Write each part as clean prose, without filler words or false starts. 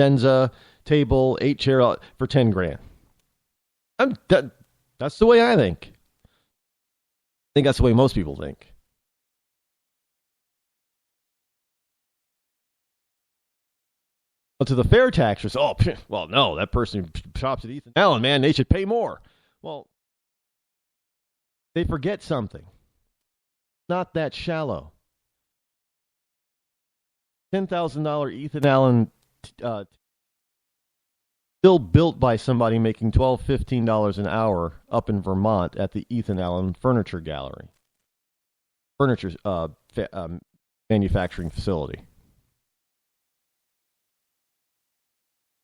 Denza, table, 8-chair for 10 grand. That's the way I think. I think that's the way most people think. But to the fair taxers, well, no, that person who shops at Ethan Allen, man, they should pay more. Well, they forget something. Not that shallow. $10,000 Ethan Allen still built by somebody making $12, $15 an hour up in Vermont at the Ethan Allen Furniture Gallery. Furniture manufacturing facility.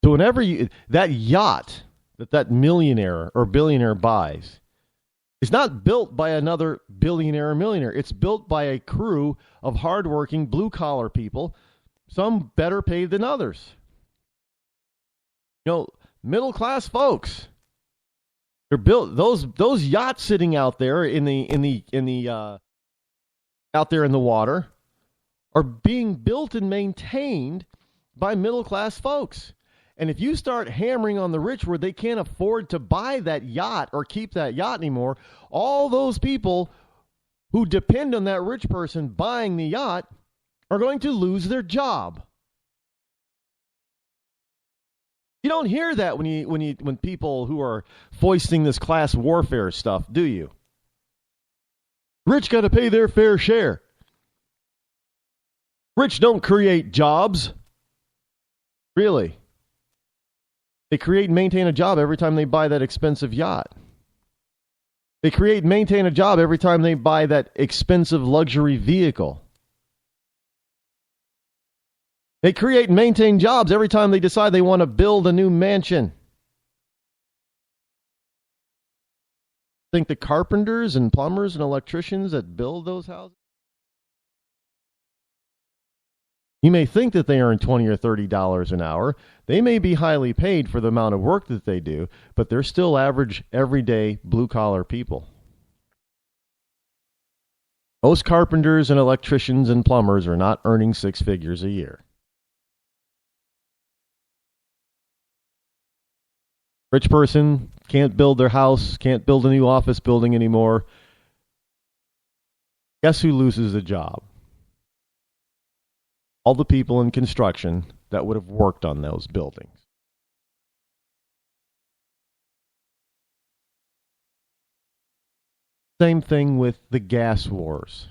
So whenever that yacht that millionaire or billionaire buys is not built by another billionaire or millionaire. It's built by a crew of hardworking blue-collar people, some better paid than others. Middle-class folks. They're built. Those yachts sitting out there out there in the water are being built and maintained by middle-class folks. And if you start hammering on the rich where they can't afford to buy that yacht or keep that yacht anymore, all those people who depend on that rich person buying the yacht are going to lose their job. You don't hear that when people who are foisting this class warfare stuff, do you? Rich got to pay their fair share. Rich don't create jobs. Really? They create and maintain a job every time they buy that expensive yacht. They create and maintain a job every time they buy that expensive luxury vehicle. They create and maintain jobs every time they decide they want to build a new mansion. Think the carpenters and plumbers and electricians that build those houses? You may think that they earn $20 or $30 an hour. They may be highly paid for the amount of work that they do, but they're still average, everyday, blue-collar people. Most carpenters and electricians and plumbers are not earning six figures a year. Rich person can't build their house, can't build a new office building anymore. Guess who loses a job? All the people in construction that would have worked on those buildings. Same thing with the gas wars.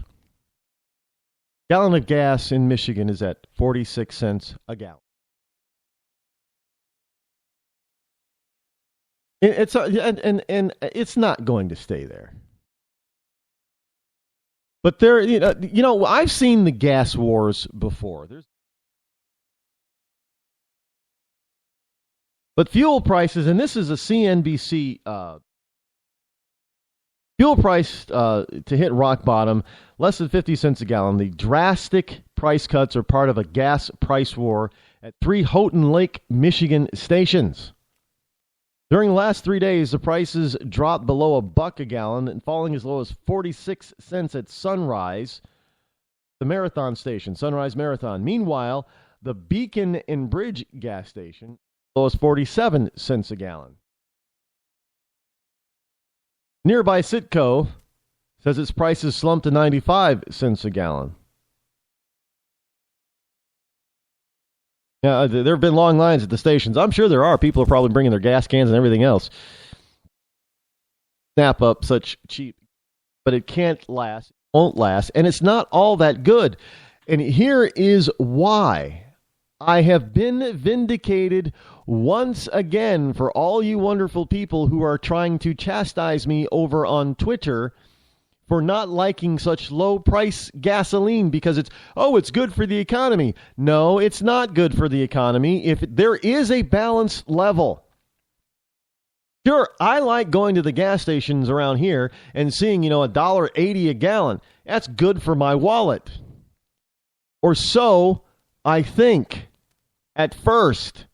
A gallon of gas in Michigan is at 46 cents a gallon. And it's not going to stay there. But I've seen the gas wars before. But fuel prices, and this is a CNBC fuel price to hit rock bottom, less than 50 cents a gallon. The drastic price cuts are part of a gas price war at 3 Houghton Lake, Michigan stations. During the last 3 days, the prices dropped below $1 a gallon and falling as low as 46 cents at Sunrise, the Marathon station, Sunrise Marathon. Meanwhile, the Beacon and Bridge gas station low as 47 cents a gallon. Nearby Citgo says its prices slumped to 95 cents a gallon. Yeah, there have been long lines at the stations. I'm sure there are. People are probably bringing their gas cans and everything else. Snap up such cheap. But it can't last, won't last, and it's not all that good. And here is why. I have been vindicated once again for all you wonderful people who are trying to chastise me over on Twitter for not liking such low-price gasoline because it's good for the economy. No, it's not good for the economy if there is a balanced level. Sure, I like going to the gas stations around here and seeing, $1.80 a gallon. That's good for my wallet. Or so I think at first.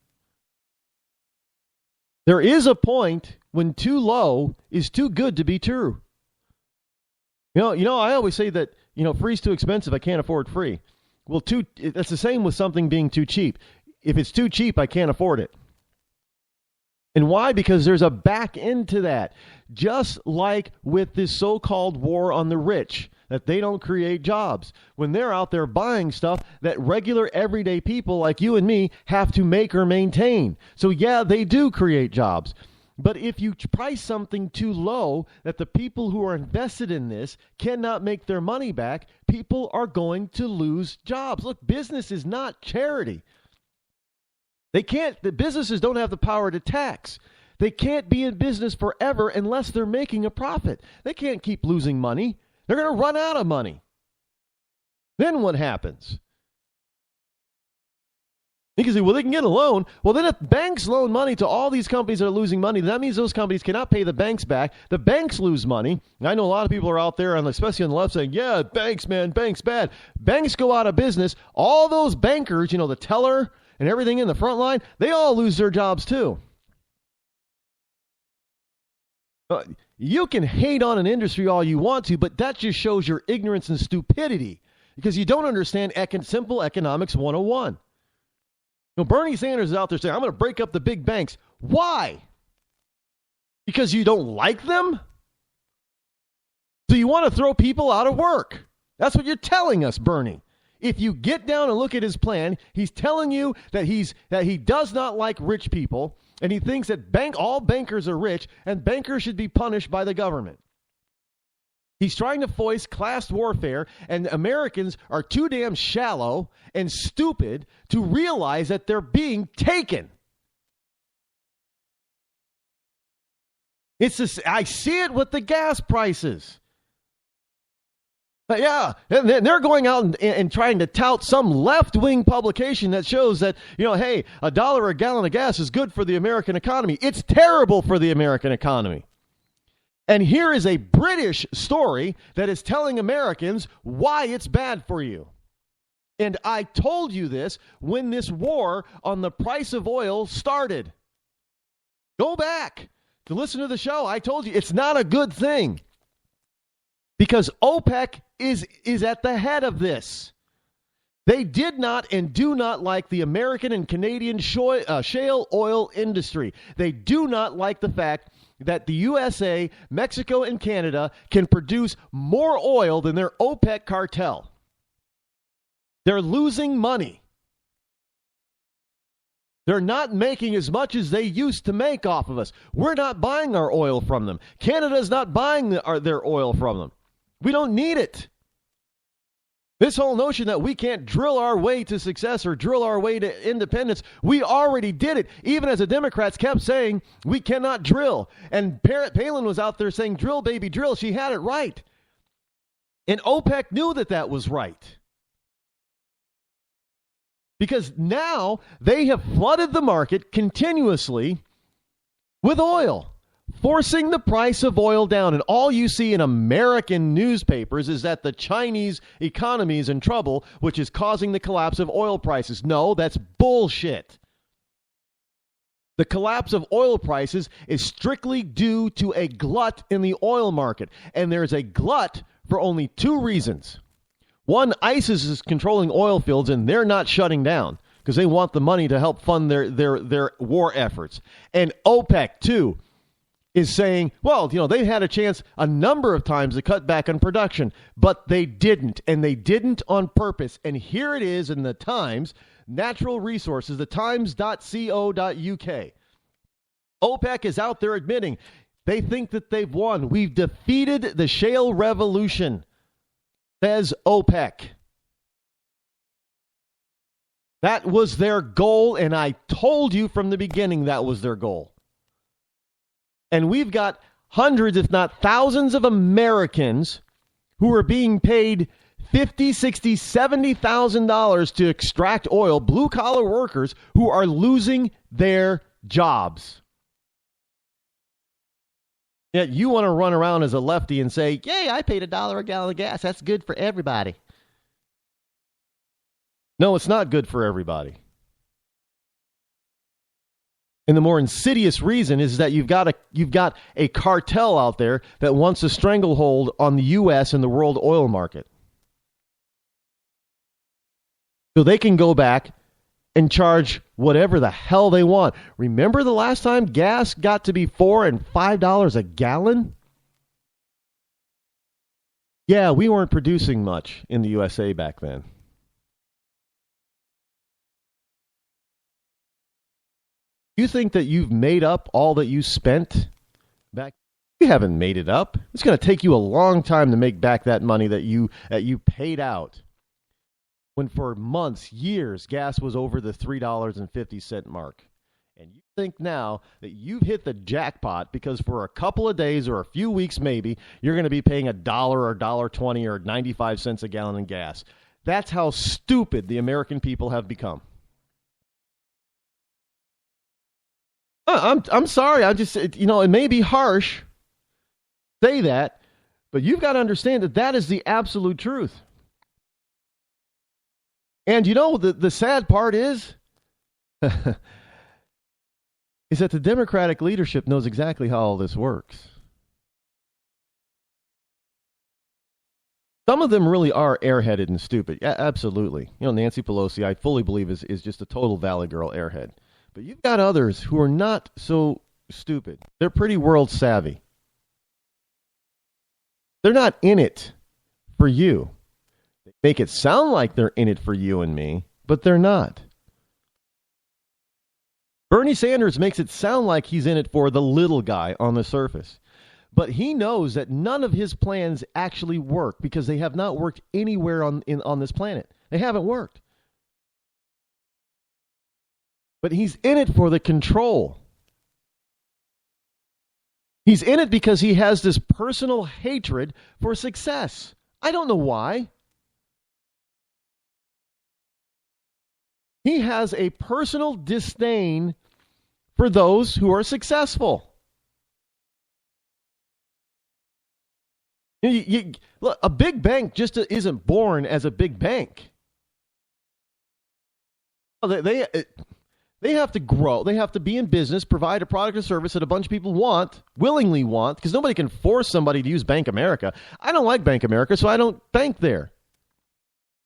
There is a point when too low is too good to be true. I always say that, free's too expensive. I can't afford free. Well, that's the same with something being too cheap. if it's too cheap, I can't afford it. And why? Because there's a back end to that. Just like with this so-called war on the rich, that they don't create jobs. When they're out there buying stuff that regular everyday people like you and me have to make or maintain. So yeah, they do create jobs. But if you price something too low that the people who are invested in this cannot make their money back, people are going to lose jobs. Look, business is not charity. The businesses don't have the power to tax. They can't be in business forever unless they're making a profit. They can't keep losing money. They're going to run out of money. Then what happens? You can say, well, they can get a loan. Well, then if banks loan money to all these companies that are losing money, that means those companies cannot pay the banks back. The banks lose money. I know a lot of people are out there, especially on the left, saying, yeah, banks, man, banks bad. Banks go out of business. All those bankers, the teller and everything in the front line, they all lose their jobs too. You can hate on an industry all you want to, but that just shows your ignorance and stupidity because you don't understand simple economics 101. Bernie Sanders is out there saying, I'm going to break up the big banks. Why? Because you don't like them? So you want to throw people out of work. That's what you're telling us, Bernie. If you get down and look at his plan, he's telling you that he does not like rich people, and he thinks that all bankers are rich, and bankers should be punished by the government. He's trying to foist class warfare, and Americans are too damn shallow and stupid to realize that they're being taken. I see it with the gas prices. Yeah, and they're going out and trying to tout some left-wing publication that shows that, hey, $1 a gallon of gas is good for the American economy. It's terrible for the American economy. And here is a British story that is telling Americans why it's bad for you. And I told you this when this war on the price of oil started. Go back to listen to the show. I told you it's not a good thing because OPEC is at the head of this. They did not and do not like the American and Canadian shale oil industry. They do not like the fact that the USA, Mexico, and Canada can produce more oil than their OPEC cartel. They're losing money. They're not making as much as they used to make off of us. We're not buying our oil from them. Canada's not buying their oil from them. We don't need it. This whole notion that we can't drill our way to success or drill our way to independence, we already did it. Even as the Democrats kept saying, we cannot drill. And Palin was out there saying, drill, baby, drill. She had it right. And OPEC knew that was right. Because now they have flooded the market continuously with oil, forcing the price of oil down. And all you see in American newspapers is that the Chinese economy is in trouble, which is causing the collapse of oil prices. No, that's bullshit. The collapse of oil prices is strictly due to a glut in the oil market. And there's a glut for only two reasons. One, ISIS is controlling oil fields and they're not shutting down because they want the money to help fund their war efforts. And OPEC, too, is saying, well, they've had a chance a number of times to cut back on production, but they didn't, and they didn't on purpose. And here it is in the Times, Natural Resources, the times.co.uk. OPEC is out there admitting they think that they've won. We've defeated the shale revolution, says OPEC. That was their goal, and I told you from the beginning that was their goal. And we've got hundreds, if not thousands of Americans who are being paid $50,000, $60,000, $70,000 to extract oil, blue-collar workers who are losing their jobs. Yet you want to run around as a lefty and say, yay, I paid $1 a gallon of gas. That's good for everybody. No, it's not good for everybody. And the more insidious reason is that you've got a cartel out there that wants a stranglehold on the U.S. and the world oil market. So they can go back and charge whatever the hell they want. Remember the last time gas got to be $4 and $5 a gallon? Yeah, we weren't producing much in the USA back then. You think that you've made up all that you spent back? You haven't made it up. It's going to take you a long time to make back that money that you paid out. When for months, years, gas was over the $3.50 mark. And you think now that you've hit the jackpot because for a couple of days or a few weeks maybe, you're going to be paying $1 or $1.20 or 95 cents a gallon in gas. That's how stupid the American people have become. I'm sorry. I just, it may be harsh, say that, but you've got to understand that that is the absolute truth. And the sad part is, is that the Democratic leadership knows exactly how all this works. Some of them really are airheaded and stupid. Yeah, absolutely. Nancy Pelosi, I fully believe, is just a total Valley Girl airhead. But you've got others who are not so stupid. They're pretty world savvy. They're not in it for you. They make it sound like they're in it for you and me, but they're not. Bernie Sanders makes it sound like he's in it for the little guy on the surface. But he knows that none of his plans actually work because they have not worked anywhere on this planet. They haven't worked. But he's in it for the control. He's in it because he has this personal hatred for success. I don't know why. He has a personal disdain for those who are successful. Look, a big bank just isn't born as a big bank. They have to grow. They have to be in business, provide a product or service that a bunch of people willingly want, because nobody can force somebody to use Bank America. I don't like Bank America, so I don't bank there.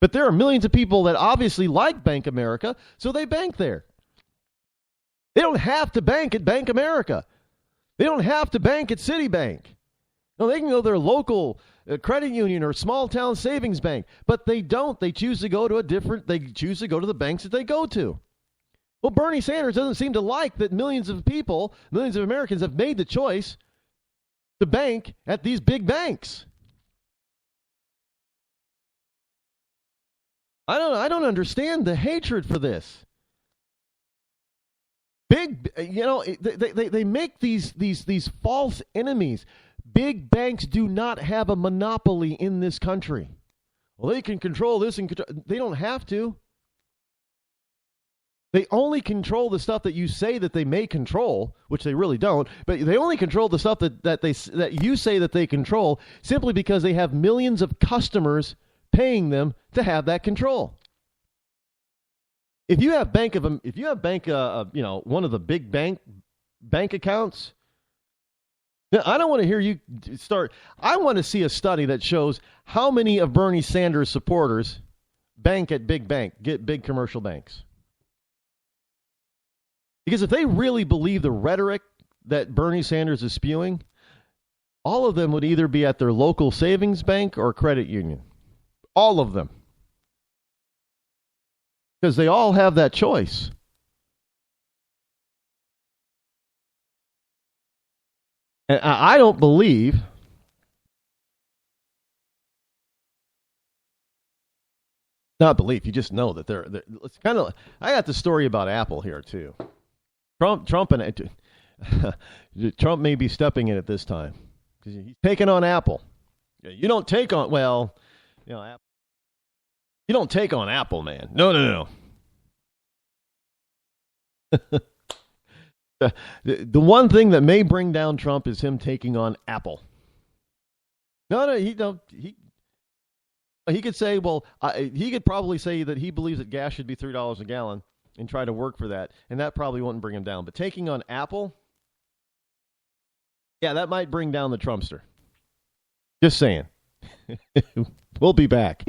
But there are millions of people that obviously like Bank America, so they bank there. They don't have to bank at Bank America. They don't have to bank at Citibank. No, they can go to their local credit union or small town savings bank, but they don't. They choose to go to they choose to go to the banks that they go to. Well, Bernie Sanders doesn't seem to like that millions of Americans have made the choice to bank at these big banks. I don't understand the hatred for this. They make these false enemies. Big banks do not have a monopoly in this country. Well, they can control this and they don't have to. They only control the stuff that you say that they may control, which they really don't. But they only control the stuff that you say that they control simply because they have millions of customers paying them to have that control. If you have one of the big bank accounts, I don't want to hear you start. I want to see a study that shows how many of Bernie Sanders supporters bank at get big commercial banks. Because if they really believe the rhetoric that Bernie Sanders is spewing, all of them would either be at their local savings bank or credit union. All of them. Because they all have that choice. And I don't believe not belief, you just know that they're it's kind of. I got the story about Apple here too. Trump may be stepping in at this time because he's taking on Apple. You don't take on Apple. You don't take on Apple, man. No. The one thing that may bring down Trump is him taking on Apple. He could say, he could probably say that he believes that gas should be $3 a gallon and try to work for that, and that probably wouldn't bring him down. But taking on Apple, yeah, that might bring down the Trumpster. Just saying. We'll be back.